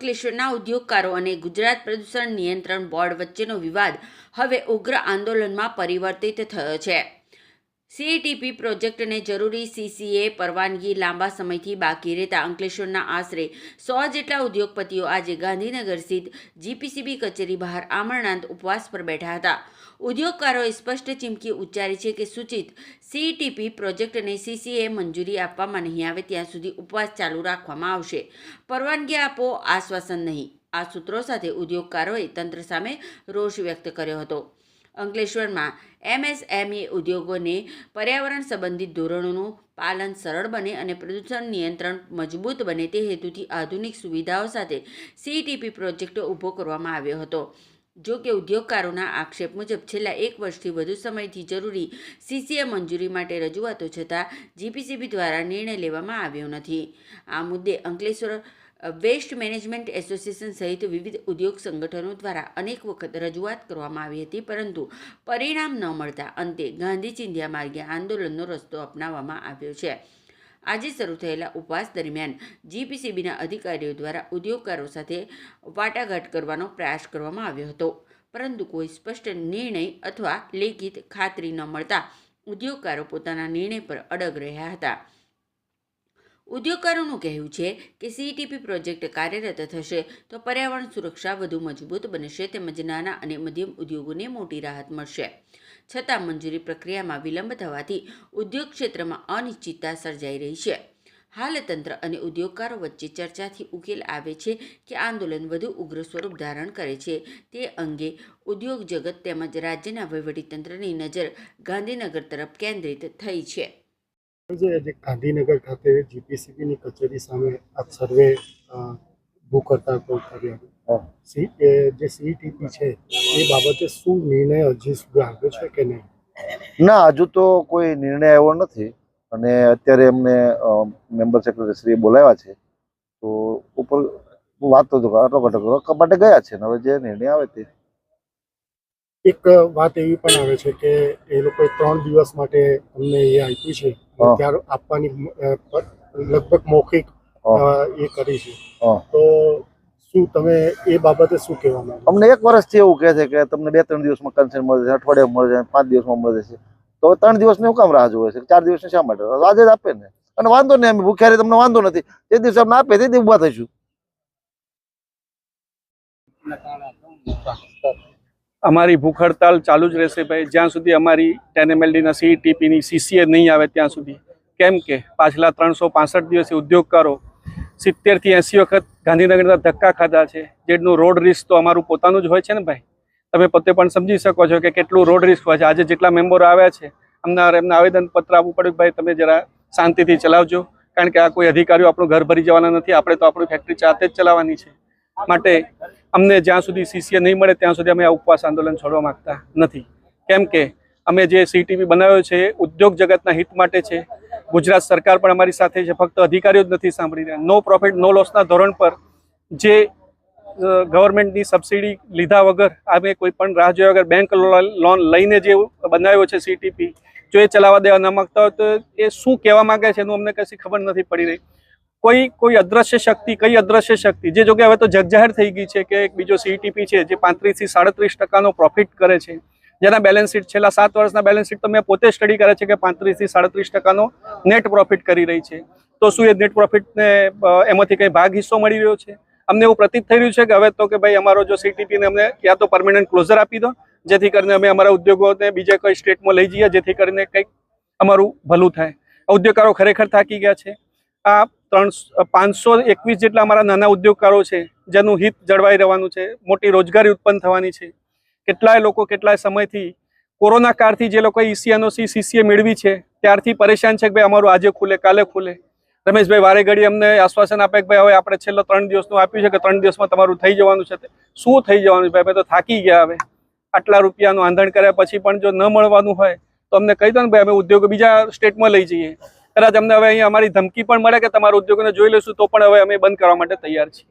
અંકલેશ્વરના ઉદ્યોગકારો અને ગુજરાત પ્રદૂષણ નિયંત્રણ બોર્ડ વચ્ચેનો વિવાદ હવે ઉગ્ર આંદોલનમાં પરિવર્તિત થયો છે। સીઈટીપી પ્રોજેક્ટને જરૂરી સીસીએ પરવાનગી લાંબા સમયથી બાકી રહેતા અંકલેશ્વરના આશરે 100 જેટલા ઉદ્યોગપતિઓ આજે ગાંધીનગર સ્થિત જીપીસીબી કચેરી બહાર આમરણાંત ઉપવાસ પર બેઠા હતા। ઉદ્યોગકારોએ સ્પષ્ટ ચીમકી ઉચ્ચારી છે કે સૂચિત સીઈટીપી પ્રોજેક્ટને સીસીએ મંજૂરી આપવામાં નહીં આવે ત્યાં સુધી ઉપવાસ ચાલુ રાખવામાં આવશે। પરવાનગી આપો, આશ્વાસન નહીં। આ સૂત્રો સાથે ઉદ્યોગકારોએ તંત્ર સામે રોષ વ્યક્ત કર્યો હતો। અંકલેશ્વરમાં એમએસએમઈ ઉદ્યોગોને પર્યાવરણ સંબંધિત ધોરણોનું પાલન સરળ બને અને પ્રદૂષણ નિયંત્રણ મજબૂત બને તે હેતુથી આધુનિક સુવિધાઓ સાથે સીઈટીપી પ્રોજેક્ટ ઊભો કરવામાં આવ્યો હતો। જો કે ઉદ્યોગકારોના આક્ષેપ મુજબ છેલ્લા 1 વર્ષથી વધુ સમયથી જરૂરી સીસીએ મંજૂરી માટે રજૂઆતો છતાં જીપીસીબી દ્વારા નિર્ણય લેવામાં આવ્યો નથી। આ મુદ્દે અંકલેશ્વર વેસ્ટ મેનેજમેન્ટ એસોસિએશન સહિત વિવિધ ઉદ્યોગ સંગઠનો દ્વારા અનેક વખત રજૂઆત કરવામાં આવી હતી, પરંતુ પરિણામ ન મળતા અંતે ગાંધી ચિંધ્યા માર્ગે આંદોલનનો રસ્તો અપનાવવામાં આવ્યો છે। આજે શરૂ થયેલા ઉપવાસ દરમિયાન જીપીસીબીના અધિકારીઓ દ્વારા ઉદ્યોગકારો સાથે વાટાઘાટ કરવાનો પ્રયાસ કરવામાં આવ્યો હતો, પરંતુ કોઈ સ્પષ્ટ નિર્ણય અથવા લેખિત ખાતરી ન મળતા ઉદ્યોગકારો પોતાના નિર્ણય પર અડગ રહ્યા હતા। ઉદ્યોગકારોનું કહેવું છે કે સીઈટીપી પ્રોજેક્ટ કાર્યરત થશે તો પર્યાવરણ સુરક્ષા વધુ મજબૂત બનશે તેમજ નાના અને મધ્યમ ઉદ્યોગોને મોટી રાહત મળશે। છતાં મંજૂરી પ્રક્રિયામાં વિલંબ થવાથી ઉદ્યોગ ક્ષેત્રમાં અનિશ્ચિતતા સર્જાઈ રહી છે। હાલ તંત્ર અને ઉદ્યોગકારો વચ્ચે ચર્ચાથી ઉકેલ આવે છે કે આંદોલન વધુ ઉગ્ર સ્વરૂપ ધારણ કરે છે તે અંગે ઉદ્યોગ જગત તેમજ રાજ્યના વહીવટીતંત્રની નજર ગાંધીનગર તરફ કેન્દ્રિત થઈ છે। ગાંધીનગર ખાતે જીપીસીબીની કચેરી સામે આપ સર્વે ભૂખ હડતાલ કર્યા જે સીઈટીપી છે એ બાબતે શું નિર્ણય હજી સુધી આવ્યો છે કે નહીં? ના, હજુ તો કોઈ નિર્ણય આવ્યો નથી અને અત્યારે એમને મેમ્બર સેક્રેટરી શ્રીએ બોલાવ્યા છે તો ઉપર વાતો કરવા માટે ગયા છે। હવે જે નિર્ણય આવે તે એક વાત એવી પણ આવે છે કે એ લોકોએ 3 દિવસ માટે અમને એ આપ્યું છે, ત્યાર આપવાની લગભગ મૌખિક એ કરી છે, તો શું તમે એ બાબતે શું કહેવા માંગો? અમને 1 વર્ષથી એવું કહે છે કે તમને 2-3 દિવસમાં કન્સેન્ટ મળે છે, અઠવાડિયામાં મળે છે, 5 દિવસમાં મળે છે, તો 3 દિવસની હું કામ રાહ જોવે છે? 4 દિવસની શા માટે? આજે જ આપે ને, અને વાંધો નહીં, અમે ભૂખ્યા તમને વાંધો નથી, જે દિવસે અમને આપે તે ઉભા થઈશું। અમારી ભૂખ હડતાલ ચાલુ જ રહેશે ભાઈ, જ્યાં સુધી અમારી 10 MLDના સીઈટીપીની સીસીએ નહીં આવે ત્યાં સુધી। કેમ કે પાછલા 365 દિવસે ઉદ્યોગકારો 70 થી 80 વખત ગાંધીનગરના ધક્કા ખાધા છે, જેનું રોડ રિસ્ક તો અમારું પોતાનું જ હોય છે ને ભાઈ। તમે પોતે પણ સમજી શકો છો કે કેટલું રોડ રિસ્ક હોય છે। આજે જેટલા મેમ્બરો આવ્યા છે એમને આવેદનપત્ર આપવું પડ્યું ભાઈ તમે જરા શાંતિથી ચલાવજો, કારણ કે આ કોઈ અધિકારીઓ આપણું ઘર ભરી જવાના નથી, આપણે તો આપણી ફેક્ટરી જાતે જ ચલાવવાની છે। માટે અમને જ્યાં સુધી સીસીએ નહીં મળે ત્યાં સુધી અમે આ ઉપવાસ આંદોલન છોડવા માંગતા નથી, કેમ કે અમે જે સીઈટીપી બનાવ્યો છે એ ઉદ્યોગ જગતના હિત માટે છે। ગુજરાત સરકાર પણ અમારી સાથે છે, ફક્ત અધિકારીઓ જ નથી સાંભળી રહ્યા। નો પ્રોફિટ નો લોસના ધોરણ પર જે ગવર્મેન્ટની સબસિડી લીધા વગર અમે કોઈ પણ રાહ જોયા વગર બેંક લોન લઈને જે બનાવ્યો છે સીઈટીપી, જો એ ચલાવવા દેવા ન માંગતા હોય તો એ શું કહેવા માંગે છે એનું અમને કશી ખબર નથી પડી રહી। કોઈ અદ્રશ્ય શક્તિ, કઈ અદ્રશ્ય શક્તિ, જે જોકે હવે તો જગજાહેર થઈ ગઈ છે કે એક બીજો સીઈટીપી છે જે 35 થી 37% પ્રોફિટ કરે છે, જેના બેલેન્સ શીટ છેલ્લા 7 વર્ષના બેલેન્સ શીટ તો મેં પોતે સ્ટડી કરે છે કે 35 થી 37% નેટ પ્રોફિટ કરી રહી છે। તો શું એ નેટ પ્રોફિટને એમાંથી કંઈ ભાગ હિસ્સો મળી રહ્યો છે? અમને એવું પ્રતીત થઈ રહ્યું છે કે હવે તો કે ભાઈ અમારો જો સીઈટીપીને અમને યા તો પરમેનન્ટ ક્લોઝર આપી દો, જેથી કરીને અમે અમારા ઉદ્યોગોને બીજે કોઈ સ્ટેટમાં લઈ જઈએ, જેથી કરીને કંઈક અમારું ભલું થાય। ઉદ્યોગકારો ખરેખર થાકી ગયા છે। આ 521 જેટલા અમારા નાના ઉદ્યોગકારો છે જેનું હિત જળવાઈ રહેવાનું છે, મોટી રોજગારી ઉત્પન્ન થવાની છે। કેટલાય લોકો કેટલાય સમયથી કોરોના કાળથી જે લોકોએ ઈસીએનઓસી સીસીએ મેળવી છે ત્યારથી પરેશાન છે કે ભાઈ અમારું આજે ખુલે કાલે ખુલે। રમેશભાઈ વારે ઘડી અમને આશ્વાસન આપે કે ભાઈ હવે આપણે છેલ્લો 3 દિવસનું આપ્યું છે કે 3 દિવસમાં તમારું થઈ જવાનું છે। શું થઈ જવાનું છે ભાઈ? અમે તો થાકી ગયા। હવે આટલા રૂપિયાનું આંધણ કર્યા પછી પણ જો ન મળવાનું હોય તો અમને કહી દો ને ભાઈ, અમે ઉદ્યોગો બીજા સ્ટેટમાં લઈ જઈએ। કદાચ અમને હવે અહીંયા અમારી ધમકી પણ મળે કે તમારા ઉદ્યોગોને જોઈ લઈશું તો પણ હવે અમે બંધ કરવા માટે તૈયાર છીએ।